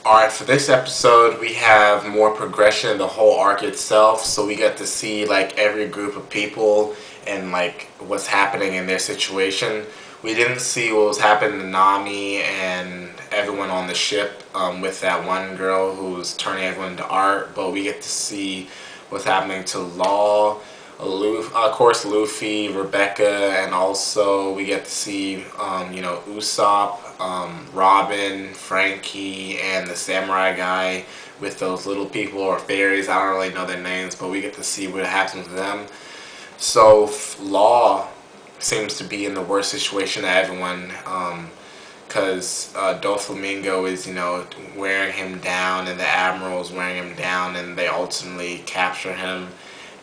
Alright, for this episode we have more progression in the whole arc itself, so we get to see like every group of people and like what's happening in their situation. We didn't see what was happening to Nami and everyone on the ship with that one girl who was turning everyone into art, but we get to see what's happening to Law, of course Luffy, Rebecca, and also we get to see Usopp, Robin, Frankie, and the samurai guy with those little people or fairies. I don't really know their names, but we get to see what happens to them. So Law seems to be in the worst situation of everyone, because Doflamingo is wearing him down, and the Admiral is wearing him down, and they ultimately capture him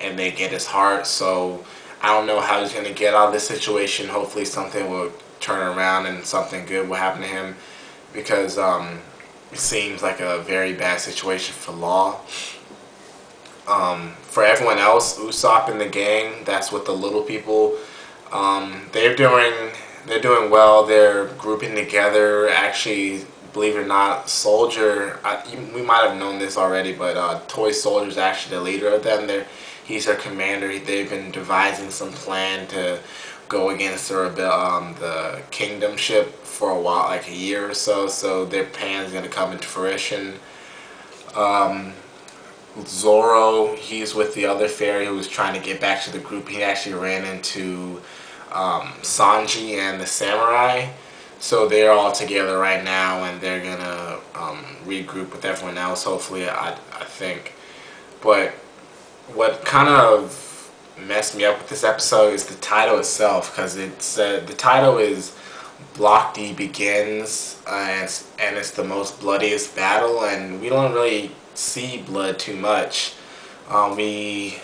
and they get his heart. So I don't know how he's going to get out of this situation. Hopefully something will turn around and something good will happen to him, because it seems like a very bad situation for Law. For everyone else, Usopp and the gang, that's with the little people, they're doing well. They're grouping together. Actually, believe it or not, Soldier, we might have known this already, but Toy Soldier is actually the leader of them. He's their commander. They've been devising some plan to go against the kingdom ship for a while, like a year or so. So their plan is going to come into fruition. Zoro, he's with the other fairy who was trying to get back to the group. He actually ran into Sanji and the samurai. So they're all together right now, and they're gonna regroup with everyone else, hopefully, I think. But what kind of messed me up with this episode is the title itself, because the title is Block D Begins, and it's the most bloodiest battle, and we don't really see blood too much. We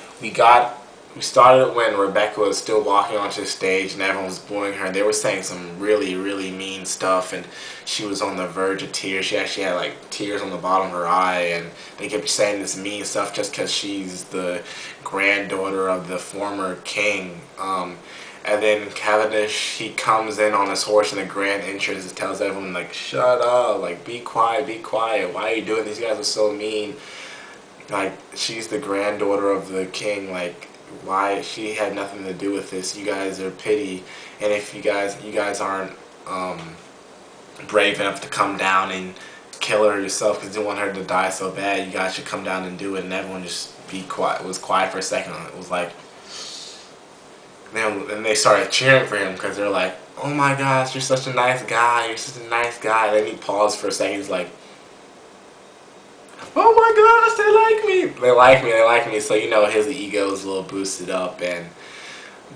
started when Rebecca was still walking onto the stage and everyone was booing her, and they were saying some really, really mean stuff, and she was on the verge of tears. She actually had like tears on the bottom of her eye, and they kept saying this mean stuff just because she's the granddaughter of the former king. And then Cavendish, he comes in on his horse in the grand entrance and tells everyone like, shut up, like be quiet, why are you doing this? These guys are so mean. Like, she's the granddaughter of the king, like why? She had nothing to do with this. You guys are pity, and if you guys aren't brave enough to come down and kill her yourself because you want her to die so bad, you guys should come down and do it. And everyone just be quiet. It was quiet for a second. It was like, then they started cheering for him because they're like, oh my gosh, you're such a nice guy, Then he paused for a second. He's like, oh my gosh, they like me. So his ego is a little boosted up.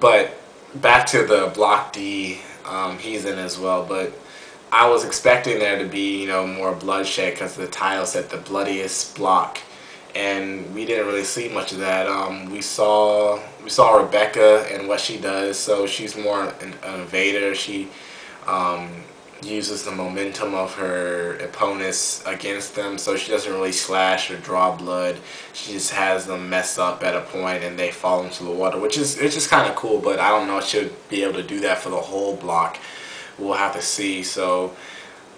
But back to the Block D, he's in as well. But I was expecting there to be more bloodshed because the title said the bloodiest block, and we didn't really see much of that. We saw Rebecca and what she does. So she's more an invader. She uses the momentum of her opponents against them, so she doesn't really slash or draw blood. She just has them mess up at a point and they fall into the water, which is kind of cool, but I don't know if she'll be able to do that for the whole block. We'll have to see. So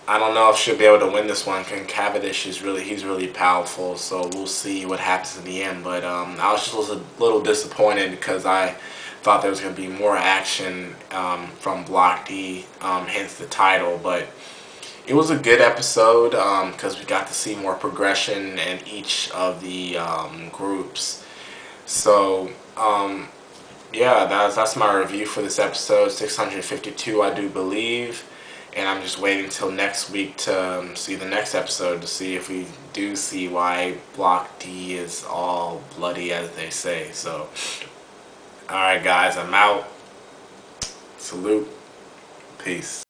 I don't know if she'll be able to win this one, because Cavendish he's really powerful, so we'll see what happens in the end. But I was just a little disappointed because I thought there was going to be more action from Block D, hence the title. But it was a good episode because we got to see more progression in each of the groups. So yeah, that's my review for this episode 652, I do believe. And I'm just waiting till next week to see the next episode to see if we do see why Block D is all bloody as they say. So alright guys, I'm out. Salute. Peace.